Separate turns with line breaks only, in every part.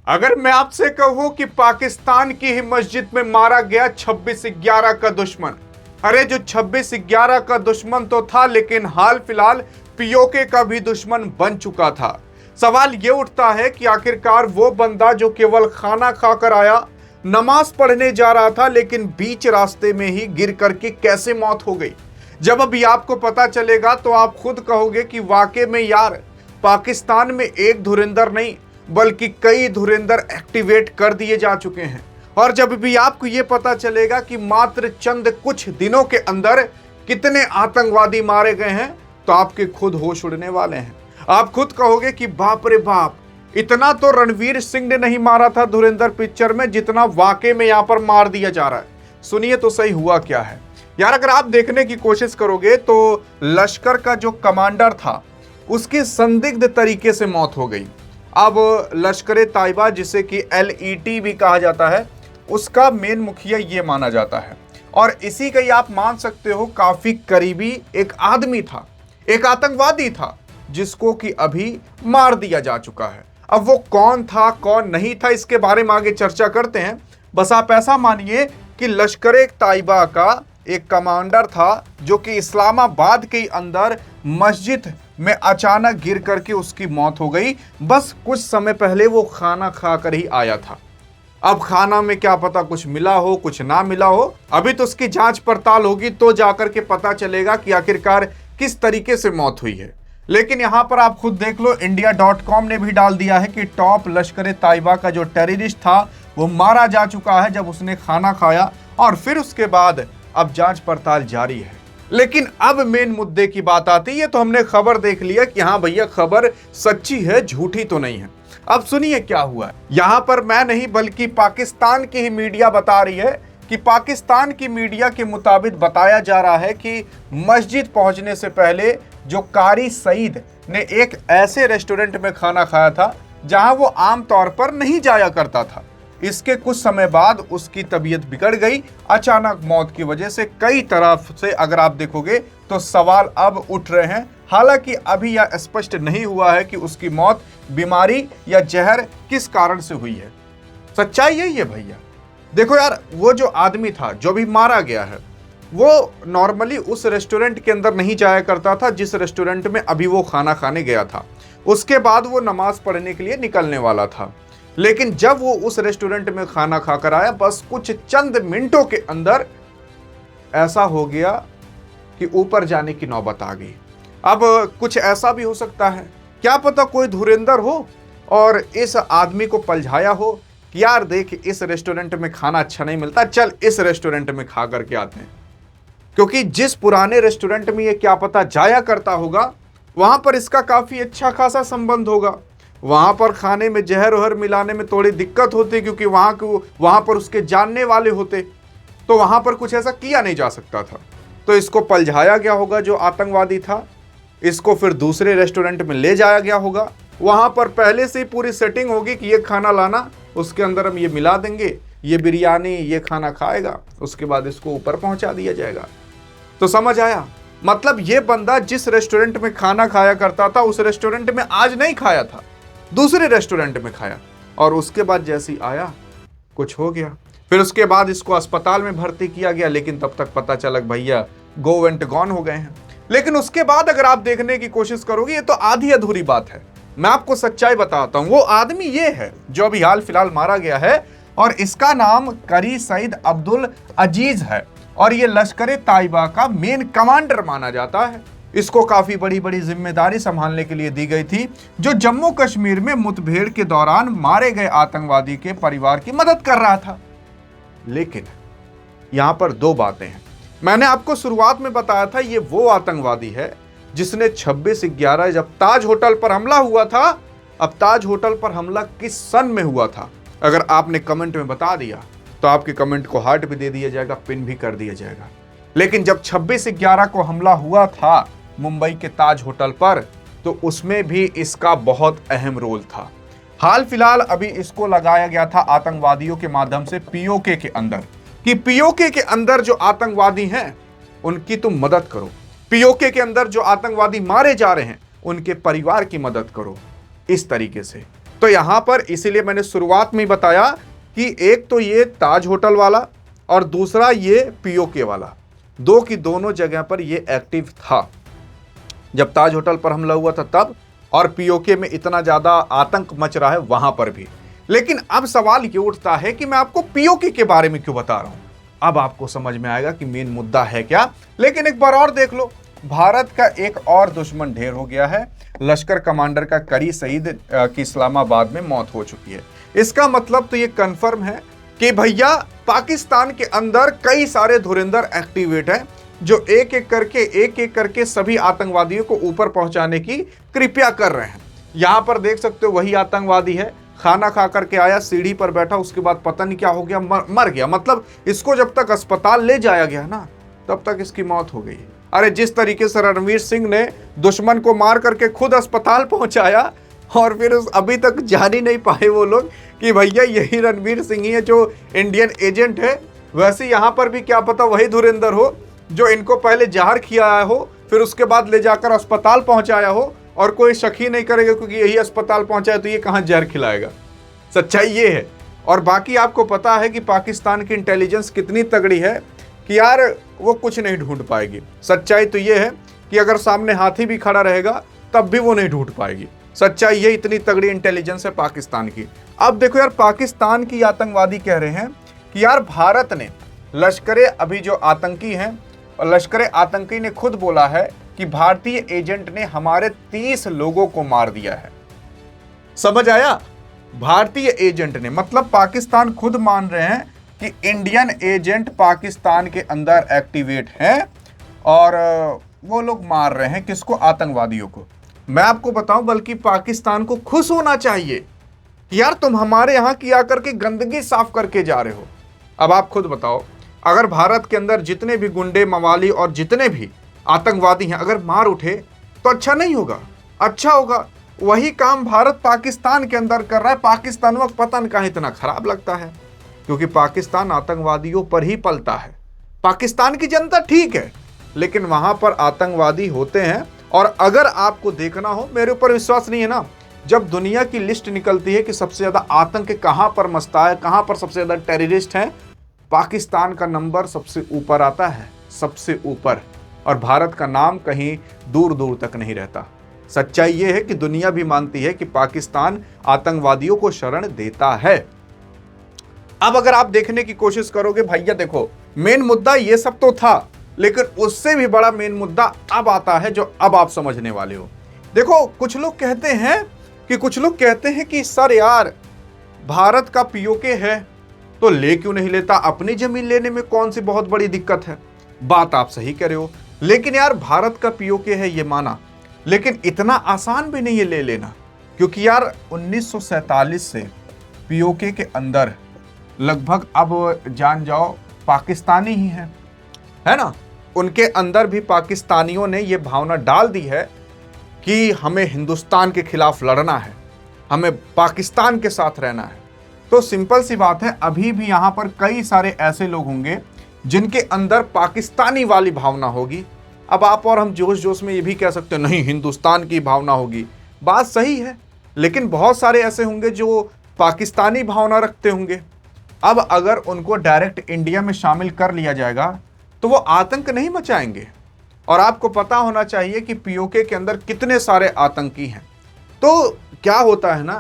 अगर मैं आपसे कहूं कि पाकिस्तान की ही मस्जिद में मारा गया 26/11 का दुश्मन, अरे जो 26/11 का दुश्मन तो था, लेकिन हाल फिलहाल पीओके का भी दुश्मन बन चुका था। सवाल यह उठता है कि आखिरकार वो बंदा जो केवल खाना खाकर आया, नमाज पढ़ने जा रहा था, लेकिन बीच रास्ते में ही गिर करके कैसे मौत हो गई। जब अभी आपको पता चलेगा तो आप खुद कहोगे कि वाकई में यार, पाकिस्तान में एक धुरंधर नहीं बल्कि कई धुरंधर एक्टिवेट कर दिए जा चुके हैं। और जब भी आपको यह पता चलेगा कि मात्र चंद कुछ दिनों के अंदर कितने आतंकवादी मारे गए हैं, तो आपके खुद होश उड़ने वाले हैं। आप खुद कहोगे कि बाप रे बाप, इतना तो रणवीर सिंह ने नहीं मारा था धुरंधर पिक्चर में जितना वाकई में यहां पर मार दिया जा रहा है। सुनिए तो सही हुआ क्या है यार। अगर आप देखने की कोशिश करोगे तो लश्कर का जो कमांडर था उसकी संदिग्ध तरीके से मौत हो गई। अब लश्कर ताइबा, जिसे कि LET भी कहा जाता है, उसका मेन मुखिया ये माना जाता है। और इसी का ही आप मान सकते हो काफी करीबी एक आदमी था, एक आतंकवादी था, जिसको कि अभी मार दिया जा चुका है। अब वो कौन था कौन नहीं था, इसके बारे में आगे चर्चा करते हैं। बस आप ऐसा मानिए कि लश्कर ताइबा का एक कमांडर था जो कि इस्लामाबाद के अंदर मस्जिद में अचानक गिर करके उसकी मौत हो गई। बस कुछ समय पहले वो खाना खाकर ही आया था। अब खाना में क्या पता कुछ मिला हो कुछ ना मिला हो, अभी तो उसकी जांच पड़ताल होगी तो जाकर के पता चलेगा कि आखिरकार किस तरीके से मौत हुई है। लेकिन यहां पर आप खुद देख लो, India.com ने भी डाल दिया है कि टॉप लश्कर ताइबा का जो टेररिस्ट था वो मारा जा चुका है जब उसने खाना खाया, और फिर उसके बाद अब जांच पड़ताल जारी है। लेकिन अब मेन मुद्दे की बात आती है, तो हमने खबर देख लिया कि हाँ भैया, खबर सच्ची है, झूठी तो नहीं है। अब सुनिए क्या हुआ है। यहां पर मैं नहीं बल्कि पाकिस्तान की ही मीडिया बता रही है कि पाकिस्तान की मीडिया के मुताबिक बताया जा रहा है कि मस्जिद पहुंचने से पहले जो कारी सईद ने एक ऐसे रेस्टोरेंट में खाना खाया था जहां वो आम तौर पर नहीं जाया करता था। इसके कुछ समय बाद उसकी तबीयत बिगड़ गई अचानक मौत की वजह से। कई तरफ से अगर आप देखोगे तो सवाल अब उठ रहे हैं। हालांकि अभी यह स्पष्ट नहीं हुआ है कि उसकी मौत बीमारी या जहर किस कारण से हुई है। सच्चाई यही है भैया। देखो यार, वो जो आदमी था जो भी मारा गया है, वो नॉर्मली उस रेस्टोरेंट के अंदर नहीं जाया करता था जिस रेस्टोरेंट में अभी वो खाना खाने गया था। उसके बाद वो नमाज पढ़ने के लिए निकलने वाला था। लेकिन जब वो उस रेस्टोरेंट में खाना खाकर आया, बस कुछ चंद मिनटों के अंदर ऐसा हो गया कि ऊपर जाने की नौबत आ गई। अब कुछ ऐसा भी हो सकता है, क्या पता कोई धुरंधर हो और इस आदमी को पलझाया हो कि यार देख, इस रेस्टोरेंट में खाना अच्छा नहीं मिलता, चल इस रेस्टोरेंट में खा करके आते हैं। क्योंकि जिस पुराने रेस्टोरेंट में ये क्या पता जाया करता होगा, वहां पर इसका काफी अच्छा खासा संबंध होगा। वहां पर खाने में जहर वहर मिलाने में थोड़ी दिक्कत होती, क्योंकि वहां पर उसके जानने वाले होते, तो वहां पर कुछ ऐसा किया नहीं जा सकता था। तो इसको पलझाया गया होगा जो आतंकवादी था, इसको फिर दूसरे रेस्टोरेंट में ले जाया गया होगा। वहां पर पहले से ही पूरी सेटिंग होगी कि ये खाना लाना, उसके अंदर हम ये मिला देंगे, ये बिरयानी, ये खाना खाएगा, उसके बाद इसको ऊपर पहुंचा दिया जाएगा। तो समझ आया? मतलब ये बंदा जिस रेस्टोरेंट में खाना खाया करता था उस रेस्टोरेंट में आज नहीं खाया था, दूसरे रेस्टोरेंट में खाया, और उसके बाद जैसे ही आया कुछ हो गया। फिर उसके बाद इसको अस्पताल में भर्ती किया गया, लेकिन तब तक पता चला भैया गो एंड गॉन हो गए हैं। लेकिन उसके बाद अगर आप देखने की कोशिश करोगे, ये तो आधी अधूरी बात है। मैं आपको सच्चाई बताता हूं। वो आदमी ये है जो अभी हाल फिलहाल मारा गया है, और इसका नाम कारी सईद अब्दुल अजीज है, और ये लश्कर ताइबा का मेन कमांडर माना जाता है। इसको काफी बड़ी बड़ी जिम्मेदारी संभालने के लिए दी गई थी, जो जम्मू कश्मीर में मुठभेड़ के दौरान मारे गए आतंकवादी के परिवार की मदद कर रहा था। लेकिन यहां पर दो बातें हैं। मैंने आपको शुरुआत में बताया था, ये वो आतंकवादी है जिसने 26/11 जब ताज होटल पर हमला हुआ था। अब ताज होटल पर हमला किस सन में हुआ था, अगर आपने कमेंट में बता दिया तो आपके कमेंट को हार्ट भी दे दिया जाएगा, पिन भी कर दिया जाएगा। लेकिन जब 26/11 को हमला हुआ था मुंबई के ताज होटल पर, तो उसमें भी इसका बहुत अहम रोल था। हाल फिलहाल अभी इसको लगाया गया था आतंकवादियों के माध्यम से पीओके के अंदर, कि पीओके के अंदर जो आतंकवादी हैं उनकी तुम मदद करो, पीओके के अंदर जो आतंकवादी मारे जा रहे हैं उनके परिवार की मदद करो। इस तरीके से तो यहां पर इसीलिए मैंने शुरुआत में ही बताया कि एक तो ये ताज होटल वाला और दूसरा ये पीओके वाला, दो की दोनों जगह पर ये एक्टिव था। जब ताज होटल पर हमला हुआ था तब, और पीओके में इतना ज्यादा आतंक मच रहा है वहां पर भी। लेकिन अब सवाल ये उठता है कि मैं आपको पीओके के बारे में क्यों बता रहा हूं। अब आपको समझ में आएगा कि मेन मुद्दा है क्या। लेकिन एक बार और देख लो, भारत का एक और दुश्मन ढेर हो गया है। लश्कर कमांडर का करी सईद की इस्लामाबाद में मौत हो चुकी है। इसका मतलब तो ये कंफर्म है कि भैया पाकिस्तान के अंदर कई सारे धुरंधर एक्टिवेट हैं जो एक एक करके सभी आतंकवादियों को ऊपर पहुंचाने की कृपया कर रहे हैं। यहां पर देख सकते हो वही आतंकवादी है, खाना खा करके आया, सीढ़ी पर बैठा, उसके बाद पता नहीं क्या हो गया, मर गया। मतलब इसको जब तक अस्पताल ले जाया गया ना तब तक इसकी मौत हो गई। अरे जिस तरीके से रणवीर सिंह ने दुश्मन को मार करके खुद अस्पताल पहुंचाया और फिर अभी तक जान ही नहीं पाए वो लोग कि भैया यही रणवीर सिंह ही है जो इंडियन एजेंट है, वैसे यहां पर भी क्या पता वही धुरंधर हो जो इनको पहले जहर खिलाया हो फिर उसके बाद ले जाकर अस्पताल पहुंचाया हो, और कोई शक ही नहीं करेगा क्योंकि यही अस्पताल पहुंचाया तो ये कहां जहर खिलाएगा। सच्चाई ये है। और बाकी आपको पता है कि पाकिस्तान की इंटेलिजेंस कितनी तगड़ी है कि यार वो कुछ नहीं ढूंढ पाएगी। सच्चाई तो ये है कि अगर सामने हाथी भी खड़ा रहेगा तब भी वो नहीं ढूंढ पाएगी। सच्चाई ये, इतनी तगड़ी इंटेलिजेंस है पाकिस्तान की। अब देखो यार, पाकिस्तान की आतंकवादी कह रहे हैं कि यार भारत ने लश्कर अभी जो आतंकी हैं, और लश्कर आतंकी ने खुद बोला है कि भारतीय एजेंट ने हमारे 30 लोगों को मार दिया है। समझ आया? भारतीय एजेंट ने, मतलब पाकिस्तान खुद मान रहे हैं कि इंडियन एजेंट पाकिस्तान के अंदर एक्टिवेट हैं और वो लोग मार रहे हैं किसको? आतंकवादियों को। मैं आपको बताऊं, बल्कि पाकिस्तान को खुश होना चाहिए कि यार तुम हमारे यहां की आकर के गंदगी साफ करके जा रहे हो। अब आप खुद बताओ, अगर भारत के अंदर जितने भी गुंडे मवाली और जितने भी आतंकवादी हैं अगर मार उठे तो अच्छा नहीं होगा? अच्छा होगा। वही काम भारत पाकिस्तान के अंदर कर रहा है। पाकिस्तान को पता नहीं कहां इतना खराब लगता है, क्योंकि पाकिस्तान आतंकवादियों पर ही पलता है। पाकिस्तान की जनता ठीक है, लेकिन वहां पर आतंकवादी होते हैं। और अगर आपको देखना हो, मेरे ऊपर विश्वास नहीं है ना, जब दुनिया की लिस्ट निकलती है कि सबसे ज्यादा आतंक कहां पर मचता है, कहां पर सबसे ज्यादा टेररिस्ट हैं, पाकिस्तान का नंबर सबसे ऊपर आता है, सबसे ऊपर। और भारत का नाम कहीं दूर दूर तक नहीं रहता। सच्चाई यह है कि दुनिया भी मानती है कि पाकिस्तान आतंकवादियों को शरण देता है। अब अगर आप देखने की कोशिश करोगे, भैया देखो, मेन मुद्दा ये सब तो था, लेकिन उससे भी बड़ा मेन मुद्दा अब आता है जो अब आप समझने वाले हो। देखो, कुछ लोग कहते हैं कि सर यार भारत का पीओके है तो ले क्यों नहीं लेता, अपनी जमीन लेने में कौन सी बहुत बड़ी दिक्कत है। बात आप सही कह रहे हो, लेकिन यार भारत का पीओके है ये माना, लेकिन इतना आसान भी नहीं है ले लेना, क्योंकि यार 1947 से पीओके के अंदर लगभग अब जान जाओ पाकिस्तानी ही है ना। उनके अंदर भी पाकिस्तानियों ने ये भावना डाल दी है कि हमें हिंदुस्तान के खिलाफ लड़ना है, हमें पाकिस्तान के साथ रहना है। तो सिंपल सी बात है, अभी भी यहां पर कई सारे ऐसे लोग होंगे जिनके अंदर पाकिस्तानी वाली भावना होगी। अब आप और हम जोश जोश में ये भी कह सकते हैं नहीं हिंदुस्तान की भावना होगी, बात सही है, लेकिन बहुत सारे ऐसे होंगे जो पाकिस्तानी भावना रखते होंगे। अब अगर उनको डायरेक्ट इंडिया में शामिल कर लिया जाएगा तो वो आतंक नहीं मचाएंगे। और आपको पता होना चाहिए कि पीओके के अंदर कितने सारे आतंकी हैं। तो क्या होता है ना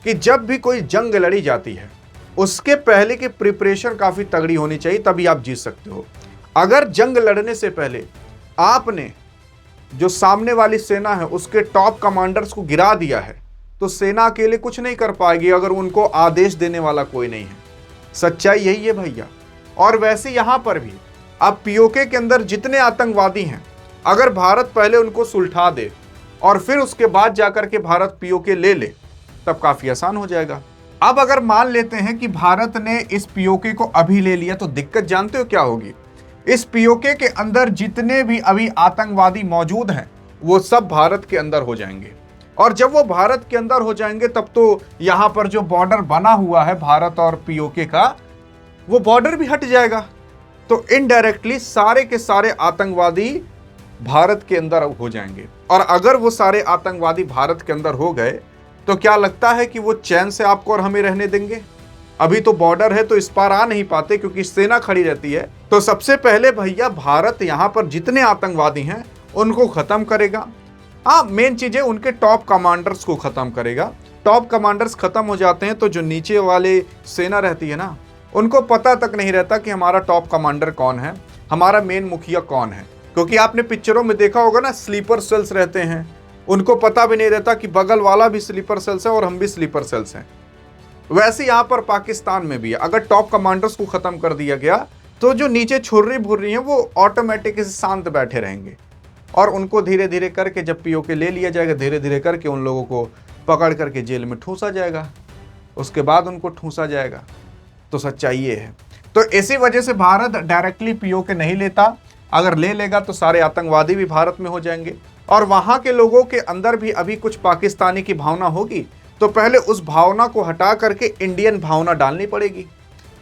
कि जब भी कोई जंग लड़ी जाती है उसके पहले की प्रिपरेशन काफी तगड़ी होनी चाहिए, तभी आप जीत सकते हो। अगर जंग लड़ने से पहले आपने जो सामने वाली सेना है उसके टॉप कमांडर्स को गिरा दिया है तो सेना अकेले कुछ नहीं कर पाएगी अगर उनको आदेश देने वाला कोई नहीं है। सच्चाई यही है भैया। और वैसे यहां पर भी अब पीओके के अंदर जितने आतंकवादी हैं, अगर भारत पहले उनको सुलझा दे और फिर उसके बाद जाकर के भारत पीओके ले ले तब काफी आसान हो जाएगा। अब अगर मान लेते हैं कि भारत ने इस पीओके को अभी ले लिया तो दिक्कत जानते हो क्या होगी? इस पीओके के अंदर जितने भी अभी आतंकवादी मौजूद हैं वो सब भारत के अंदर हो जाएंगे। और जब वो भारत के अंदर हो जाएंगे तब तो यहां पर जो बॉर्डर बना हुआ है भारत और पीओके का, वो बॉर्डर भी हट जाएगा। तो इनडायरेक्टली सारे के सारे आतंकवादी भारत के अंदर हो जाएंगे। और अगर वो सारे आतंकवादी भारत के अंदर हो गए तो क्या लगता है कि वो चैन से आपको और हमें रहने देंगे? अभी तो बॉर्डर है तो इस पार आ नहीं पाते क्योंकि सेना खड़ी रहती है। तो सबसे पहले भैया भारत यहाँ पर जितने आतंकवादी हैं उनको खत्म करेगा। हाँ, मेन चीज है उनके टॉप कमांडर्स को खत्म करेगा। टॉप कमांडर्स खत्म हो जाते हैं तो जो नीचे वाले सेना रहती है ना, उनको पता तक नहीं रहता कि हमारा टॉप कमांडर कौन है, हमारा मेन मुखिया कौन है। क्योंकि आपने पिक्चरों में देखा होगा ना, स्लीपर सेल्स रहते हैं, उनको पता भी नहीं रहता कि बगल वाला भी स्लीपर सेल्स है और हम भी स्लीपर सेल्स हैं। वैसे यहाँ पर पाकिस्तान में भी है। अगर टॉप कमांडर्स को खत्म कर दिया गया तो जो नीचे छुर्री भुर्री हैं वो ऑटोमेटिक शांत बैठे रहेंगे और उनको धीरे धीरे करके जब पीओके ले लिया जाएगा, धीरे धीरे करके उन लोगों को पकड़ करके जेल में ठूंसा जाएगा, उसके बाद उनको ठूंसा जाएगा। तो सच्चाई ये है। तो इसी वजह से भारत डायरेक्टली पीओके नहीं लेता। अगर ले लेगा तो सारे आतंकवादी भी भारत में हो जाएंगे और वहां के लोगों के अंदर भी अभी कुछ पाकिस्तानी की भावना होगी, तो पहले उस भावना को हटा करके इंडियन भावना डालनी पड़ेगी।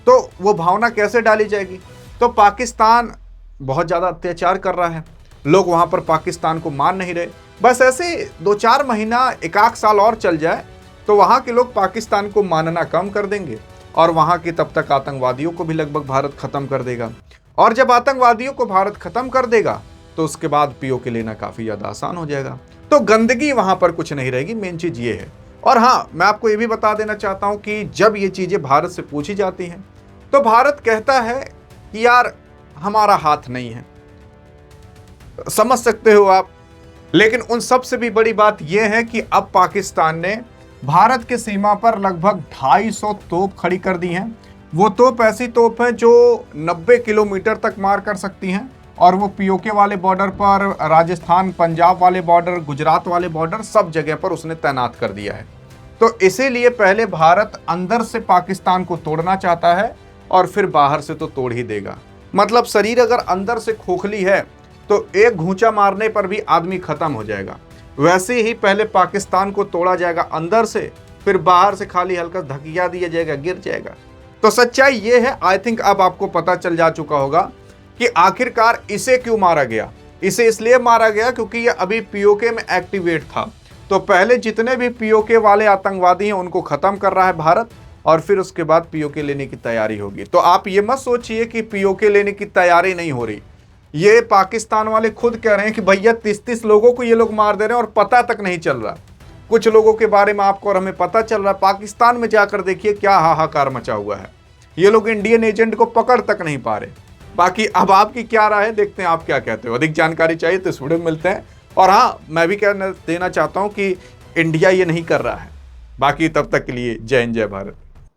तो वो भावना कैसे डाली जाएगी? तो पाकिस्तान बहुत ज़्यादा अत्याचार कर रहा है, लोग वहाँ पर पाकिस्तान को मान नहीं रहे। बस ऐसे 2-4 महीना, 1-8 साल और चल जाए तो वहाँ के लोग पाकिस्तान को मानना कम कर देंगे और वहाँ की तब तक आतंकवादियों को भी लगभग भारत खत्म कर देगा। और जब आतंकवादियों को भारत खत्म कर देगा तो उसके बाद पीओके लेना काफ़ी ज़्यादा आसान हो जाएगा। तो गंदगी वहाँ पर कुछ नहीं रहेगी, मेन चीज़ ये है। और हाँ, मैं आपको ये भी बता देना चाहता हूँ कि जब ये चीज़ें भारत से पूछी जाती हैं तो भारत कहता है कि यार हमारा हाथ नहीं है। समझ सकते हो आप। लेकिन उन सब से भी बड़ी बात यह है कि अब पाकिस्तान ने भारत के सीमा पर लगभग 250 तोप खड़ी कर दी हैं। वो तोप ऐसी तोप है जो 90 किलोमीटर तक मार कर सकती हैं और वो पीओके वाले बॉर्डर पर, राजस्थान पंजाब वाले बॉर्डर, गुजरात वाले बॉर्डर, सब जगह पर उसने तैनात कर दिया है। तो इसीलिए पहले भारत अंदर से पाकिस्तान को तोड़ना चाहता है और फिर बाहर से तो तोड़ ही देगा। मतलब शरीर अगर अंदर से खोखली है तो एक घूंचा मारने पर भी आदमी खत्म हो जाएगा। वैसे ही पहले पाकिस्तान को तोड़ा जाएगा अंदर से, फिर बाहर से खाली हल्का धकिया दिया जाएगा, गिर जाएगा। तो सच्चाई ये है। आई थिंक अब आपको पता चल जा चुका होगा कि आखिरकार इसे क्यों मारा गया। इसे इसलिए मारा गया क्योंकि ये अभी पीओके में एक्टिवेट था। तो पहले जितने भी पीओके वाले आतंकवादी हैं उनको खत्म कर रहा है भारत और फिर उसके बाद पीओके लेने की तैयारी होगी। तो आप ये मत सोचिए कि पीओके लेने की तैयारी नहीं हो रही। ये पाकिस्तान वाले खुद कह रहे हैं कि भैया 30-30 लोगों को ये लोग मार दे रहे हैं और पता तक नहीं चल रहा। कुछ लोगों के बारे में आपको और हमें पता चल रहा है। पाकिस्तान में जाकर देखिए क्या हाहाकार मचा हुआ है। ये लोग इंडियन एजेंट को पकड़ तक नहीं पा रहे। बाकी अब आपकी क्या राय है, देखते हैं आप क्या कहते हो। अधिक जानकारी चाहिए तो इस वीडियो में मिलते हैं। और हाँ, मैं भी कहना देना चाहता हूँ कि इंडिया ये नहीं कर रहा है। बाकी तब तक के लिए जय हिंद, जय भारत।